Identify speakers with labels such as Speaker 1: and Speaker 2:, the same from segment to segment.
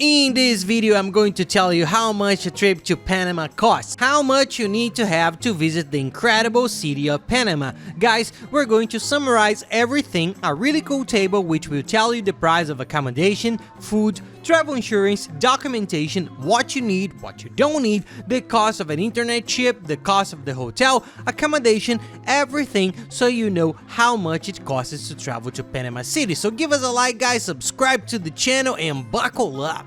Speaker 1: In this video, I'm going to tell you how much a trip to Panama costs, how much you need to have to visit the incredible city of Panama. Guys, we're going to summarize everything, a really cool table which will tell you the price of accommodation, food, travel insurance, documentation, what you need, what you don't need, the cost of an internet chip, the cost of the hotel, accommodation, everything, so you know how much it costs to travel to Panama City. So give us a like, guys, subscribe to the channel, and buckle up.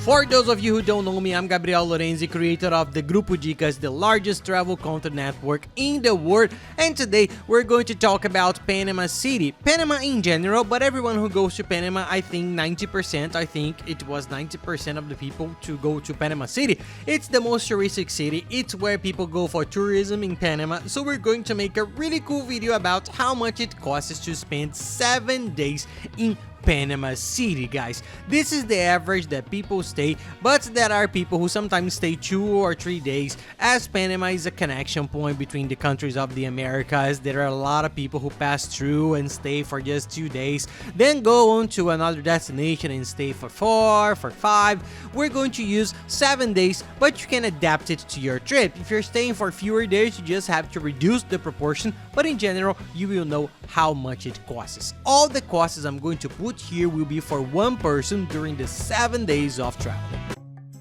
Speaker 1: For those of you who don't know me, I'm Gabriel Lorenzi, creator of the Grupo Dicas, the largest travel content network in the world, and today we're going to talk about Panama City. Panama in general, but everyone who goes to Panama, I think 90% of the people to go to Panama City. It's the most touristic city, it's where people go for tourism in Panama, so we're going to make a really cool video about how much it costs to spend 7 days in Panama City, guys. This is the average that people stay, but there are people who sometimes stay 2 or 3 days, as Panama is a connection point between the countries of the Americas. There are a lot of people who pass through and stay for just 2 days, then go on to another destination and stay for 4, for 5. We're going to use 7 days, but you can adapt it to your trip. If you're staying for fewer days, you just have to reduce the proportion, but in general, you will know how much it costs. All the costs I'm going to put here will be for one person during the 7 days of travel.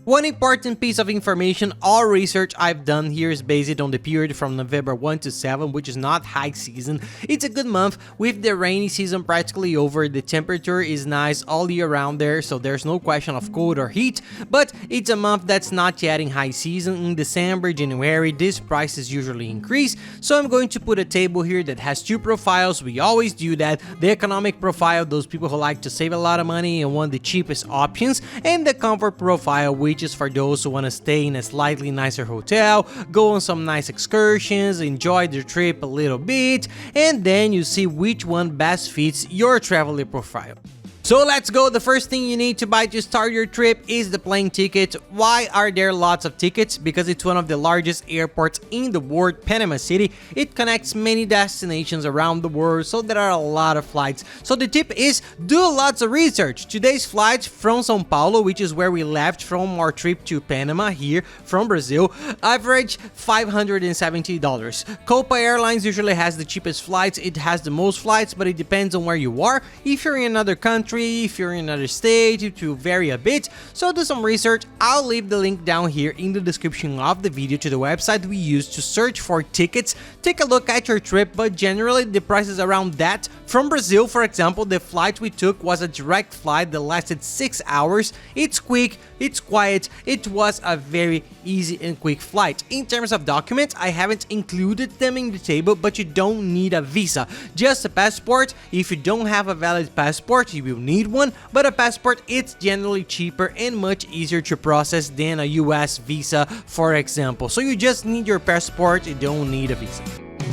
Speaker 1: One important piece of information, all research I've done here is based on the period from November 1 to 7, which is not high season. It's a good month with the rainy season practically over. The temperature is nice all year round there, so there's no question of cold or heat, but it's a month that's not yet in high season. In December, January, these prices usually increase, so I'm going to put a table here that has 2 profiles. We always do that: the economic profile, those people who like to save a lot of money and want the cheapest options, and the comfort profile, which is for those who want to stay in a slightly nicer hotel, go on some nice excursions, enjoy the trip a little bit, and then you see which one best fits your traveler profile. So let's go. The first thing you need to buy to start your trip is the plane ticket. Why are there lots of tickets? Because it's one of the largest airports in the world, Panama City. It connects many destinations around the world, so there are a lot of flights. So the tip is do lots of research. Today's flight from São Paulo, which is where we left from our trip to Panama here from Brazil, average $570. Copa Airlines usually has the cheapest flights. It has the most flights, but it depends on where you are. If you're in another country, if you're in another state, it will vary a bit, so do some research. I'll leave the link down here in the description of the video to the website we use to search for tickets. Take a look at your trip, but generally the price is around that. From Brazil, for example, the flight we took was a direct flight that lasted 6 hours. It's quick, it's quiet, it was a very easy and quick flight. In terms of documents, I haven't included them in the table, but you don't need a visa, just a passport. If you don't have a valid passport, you will need one, but a passport, it's generally cheaper and much easier to process than a US visa, for example. So you just need your passport, you don't need a visa.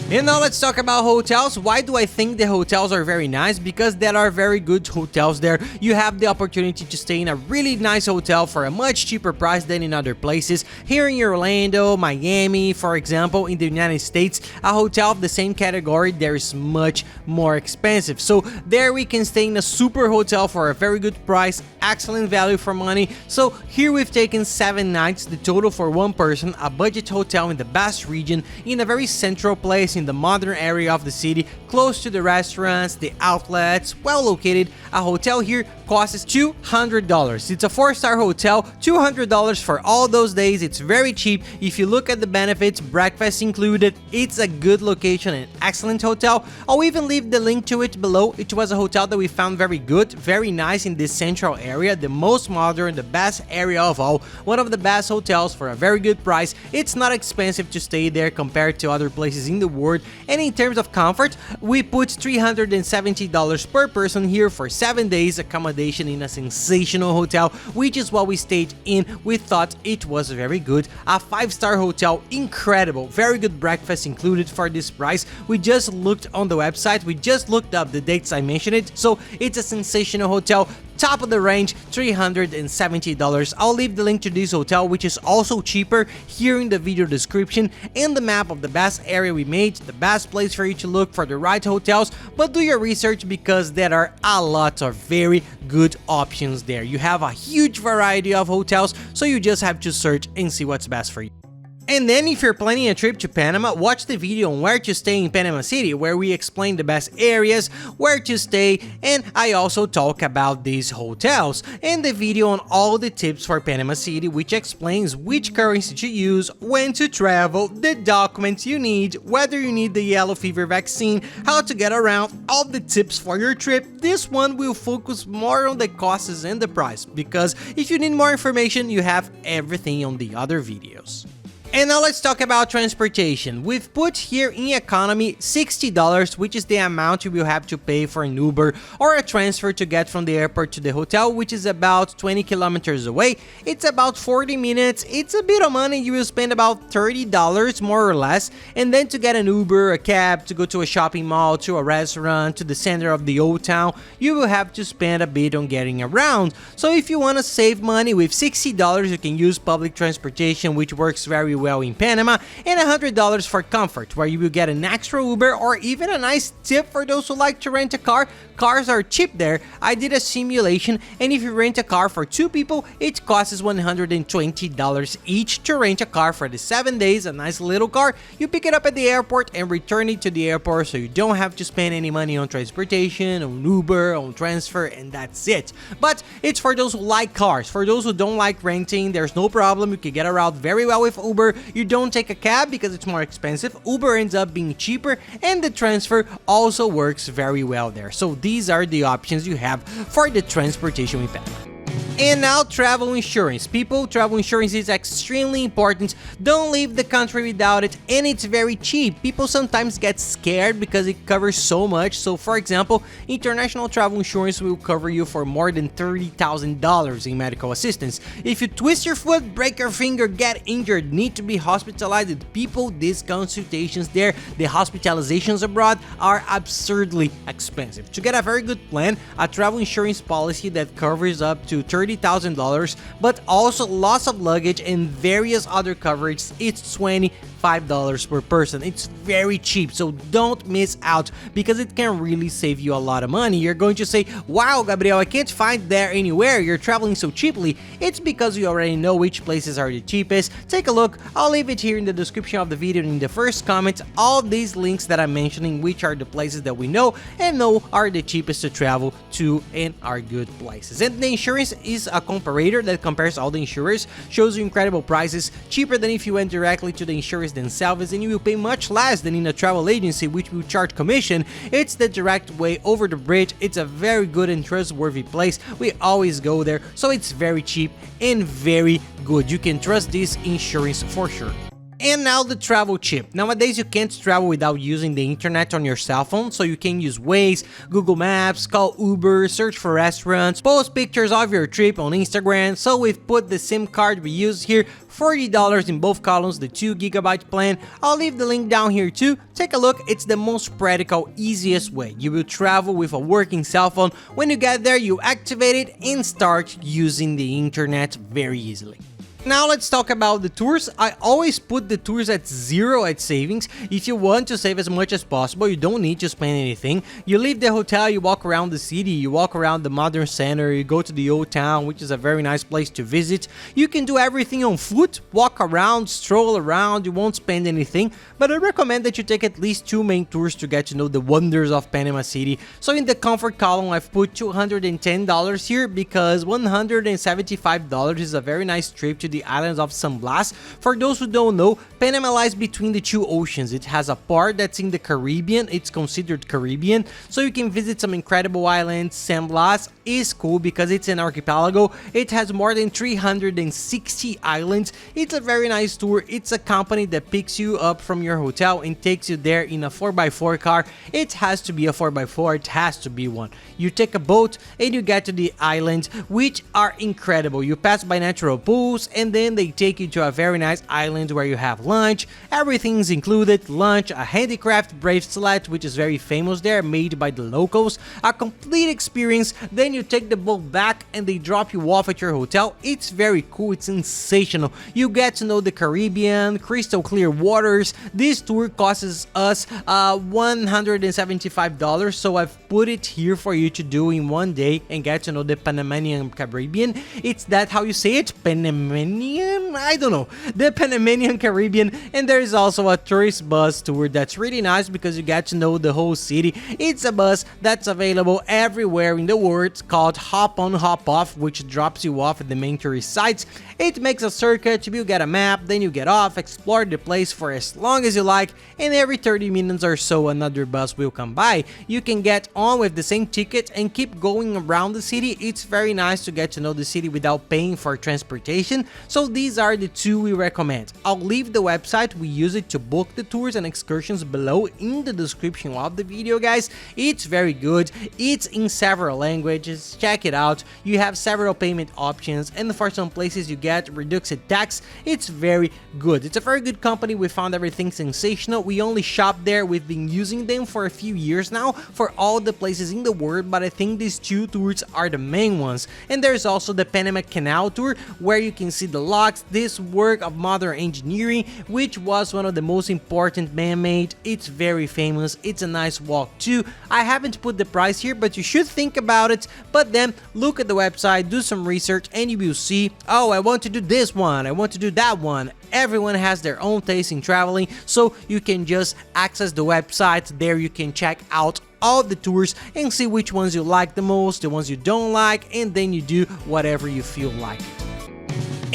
Speaker 1: And now let's talk about hotels. Why do I think the hotels are very nice? Because there are very good hotels there. You have the opportunity to stay in a really nice hotel for a much cheaper price than in other places. Here in Orlando, Miami, for example, in the United States, a hotel of the same category there is much more expensive. So there we can stay in a super hotel for a very good price, excellent value for money. So here we've taken 7 nights, the total for one person, a budget hotel in the best region, in a very central place in the modern area of the city, close to the restaurants, the outlets, well located. A hotel here costs $200. It's a 4-star hotel, $200 for all those days. It's very cheap. If you look at the benefits, breakfast included, it's a good location and excellent hotel. I'll even leave the link to it below. It was a hotel that we found very good, very nice in this central area, the most modern, the best area of all, one of the best hotels for a very good price. It's not expensive to stay there compared to other places in the world, and in terms of comfort, we put $370 per person here for 7 days accommodation in a sensational hotel, which is what we stayed in. We thought it was very good, a 5-star hotel, incredible, very good breakfast included for this price. We just looked on the website, we just looked up the dates I mentioned it, so it's a sensational hotel. top of the range, $370. I'll leave the link to this hotel, which is also cheaper, here in the video description, and the map of the best area we made, the best place for you to look for the right hotels. But do your research, because there are a lot of very good options there. You have a huge variety of hotels, so you just have to search and see what's best for you. And then if you're planning a trip to Panama, watch the video on where to stay in Panama City, where we explain the best areas, where to stay, and I also talk about these hotels, and the video on all the tips for Panama City, which explains which currency to use, when to travel, the documents you need, whether you need the yellow fever vaccine, how to get around, all the tips for your trip. This one will focus more on the costs and the price, because if you need more information, you have everything on the other videos. And now let's talk about transportation. We've put here in economy $60, which is the amount you will have to pay for an Uber or a transfer to get from the airport to the hotel, which is about 20 kilometers away. It's about 40 minutes. It's a bit of money. You will spend about $30 more or less. And then to get an Uber, a cab, to go to a shopping mall, to a restaurant, to the center of the old town, you will have to spend a bit on getting around. So if you want to save money, with $60 you can use public transportation, which works very well in Panama, and $100 for comfort, where you will get an extra Uber or even a nice tip for those who like to rent a car. Cars are cheap there. I did a simulation, and if you rent a car for 2 people, it costs $120 each to rent a car for the 7 days. A nice little car. You pick it up at the airport and return it to the airport, so you don't have to spend any money on transportation, on Uber, on transfer, and that's it. But it's for those who like cars. For those who don't like renting, there's no problem. You can get around very well with Uber. You don't take a cab because it's more expensive. Uber ends up being cheaper, and the transfer also works very well there. So these are the options you have for the transportation in Panama. And now, travel insurance. People, travel insurance is extremely important. Don't leave the country without it, and it's very cheap. People sometimes get scared because it covers so much. So for example, international travel insurance will cover you for more than $30,000 in medical assistance. If you twist your foot, break your finger, get injured, need to be hospitalized, people, these consultations there, the hospitalizations abroad, are absurdly expensive. To get a very good plan, a travel insurance policy that covers up to $30,000, but also loss of luggage and various other coverages, it's $25 per person. It's very cheap, so don't miss out, because it can really save you a lot of money. You're going to say, wow, Gabriel, I can't find there anywhere. You're traveling so cheaply. It's because you already know which places are the cheapest. Take a look. I'll leave it here in the description of the video and in the first comment, all these links that I'm mentioning, which are the places that we know and know are the cheapest to travel to and are good places. And the insurance is a comparator that compares all the insurers, shows you incredible prices, cheaper than if you went directly to the insurers themselves, and you will pay much less than in a travel agency, which will charge commission. It's the direct way over the bridge. It's a very good and trustworthy place. We always go there, so it's very cheap and very good. You can trust this insurance for sure. And now the travel chip. Nowadays you can't travel without using the internet on your cell phone, so you can use Waze, Google Maps, call Uber, search for restaurants, post pictures of your trip on Instagram. So we've put the SIM card we use here, $40 in both columns, the 2 GB plan. I'll leave the link down here too. Take a look. It's the most practical, easiest way. You will travel with a working cell phone. When you get there, you activate it and start using the internet very easily. Now let's talk about the tours. I always put the tours at 0 at savings. If you want to save as much as possible, you don't need to spend anything. You leave the hotel, you walk around the city, you walk around the modern center, you go to the old town, which is a very nice place to visit. You can do everything on foot, walk around, stroll around, you won't spend anything. But I recommend that you take at least 2 main tours to get to know the wonders of Panama City. So in the comfort column, I've put $210 here because $175 is a very nice trip to the islands of San Blas. For those who don't know, Panama lies between the 2 oceans. It has a part that's in the Caribbean. It's considered Caribbean, so you can visit some incredible islands. San Blas is cool because it's an archipelago. It has more than 360 islands. It's a very nice tour. It's a company that picks you up from your hotel and takes you there in a 4x4 car. It has to be a 4x4. It has to be one. You take a boat and you get to the islands, which are incredible. You pass by natural pools, and and then they take you to a very nice island where you have lunch. Everything's included: lunch, a handicraft bracelet which is very famous there, made by the locals, a complete experience. Then you take the boat back and they drop you off at your hotel. It's very cool, it's sensational. You get to know the Caribbean, crystal clear waters. This tour costs us $175, so I've put it here for you to do in one day and get to know the Panamanian Caribbean. It's that how you say it? Panamanian? I don't know. The Panamanian Caribbean. And there is also a tourist bus tour that's really nice because you get to know the whole city. It's a bus that's available everywhere in the world, called Hop On Hop Off, which drops you off at the main tourist sites. It makes a circuit, you get a map, then you get off, explore the place for as long as you like, and every 30 minutes or so another bus will come by. You can get on with the same ticket and keep going around the city. It's very nice to get to know the city without paying for transportation. So these are the two we recommend. I'll leave the website we use it to book the tours and excursions below in the description of the video, guys. It's very good. It's in several languages. Check it out. You have several payment options, and for some places you get reduced tax. It's very good. It's a very good company. We found everything sensational. We only shop there. We've been using them for a few years now for all the places in the world, but I think these two tours are the main ones. And there's also the Panama Canal tour, where you can see the locks, this work of modern engineering, which was one of the most important man-made. It's very famous. It's a nice walk too. I haven't put the price here, but you should think about it. But then look at the website, do some research, and you will see, oh, I want to do this one, I want to do that one. Everyone has their own taste in traveling, so you can just access the website. There you can check out all the tours and see which ones you like the most, the ones you don't like, and then you do whatever you feel like.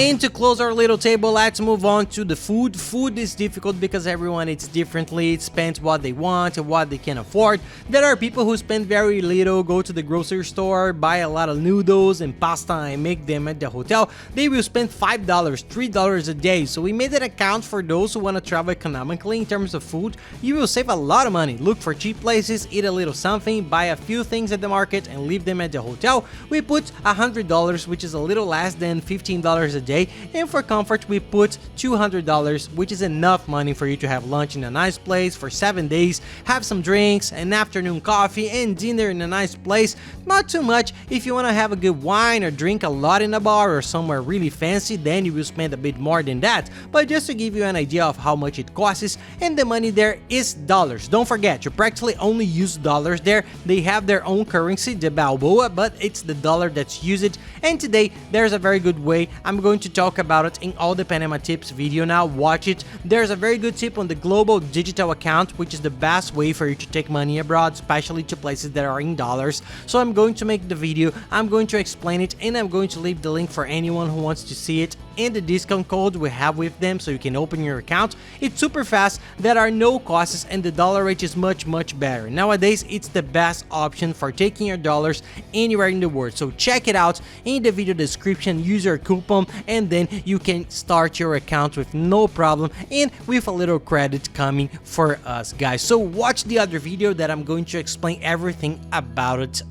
Speaker 1: And to close our little table, let's move on to the food. Food is difficult because everyone eats differently, spends what they want and what they can afford. There are people who spend very little, go to the grocery store, buy a lot of noodles and pasta and make them at the hotel. They will spend $5, $3 a day. So we made an account for those who want to travel economically in terms of food. You will save a lot of money. Look for cheap places, eat a little something, buy a few things at the market and leave them at the hotel. We put $100, which is a little less than $15 a day. And for comfort we put $200, which is enough money for you to have lunch in a nice place for 7 days, have some drinks, an afternoon coffee and dinner in a nice place. Not too much. If you want to have a good wine or drink a lot in a bar or somewhere really fancy, then you will spend a bit more than that. But just to give you an idea of how much it costs, and the money there is dollars. Don't forget, you practically only use dollars there. They have their own currency, the Balboa, but it's the dollar that's used. And today there's a very good way. I'm going to talk about it in all the Panama tips video now. Watch it. There's a very good tip on the global digital account, which is the best way for you to take money abroad, especially to places that are in dollars. So I'm going to make the video, I'm going to explain it, and I'm going to leave the link for anyone who wants to see it and the discount code we have with them so you can open your account. It's super fast, there are no costs, and the dollar rate is much better. Nowadays it's the best option for taking your dollars anywhere in the world. So check it out in the video description, use your coupon, and then you can start your account with no problem and with a little credit coming for us, guys. So watch the other video that I'm going to explain everything about it.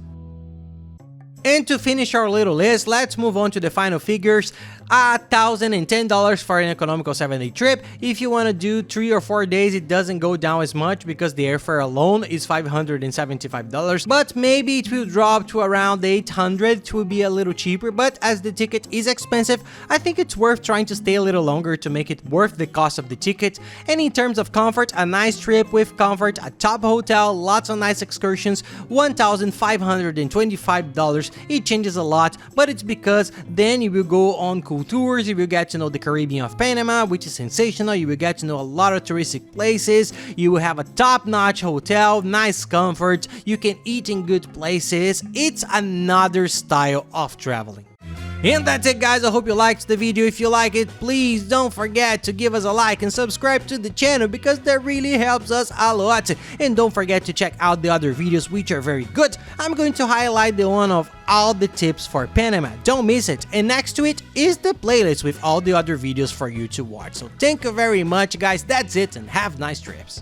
Speaker 1: And to finish our little list, let's move on to the final figures. $1,010 for an economical 7-day trip. If you want to do 3 or 4 days, it doesn't go down as much because the airfare alone is $575, but maybe it will drop to around $800. It will be a little cheaper, but as the ticket is expensive, I think it's worth trying to stay a little longer to make it worth the cost of the ticket. And in terms of comfort, a nice trip with comfort, a top hotel, lots of nice excursions, $1,525. It changes a lot, but it's because then you will go on cool tours, you will get to know the Caribbean of Panama, which is sensational. You will get to know a lot of touristic places. You will have a top-notch hotel, nice comfort, you can eat in good places. It's another style of traveling. And that's it, guys. I hope you liked the video. If you like it, please don't forget to give us a like and subscribe to the channel because that really helps us a lot. And don't forget to check out the other videos, which are very good. I'm going to highlight the one of all the tips for Panama. Don't miss it. And next to it is the playlist with all the other videos for you to watch. So thank you very much, guys. That's it, and have nice trips.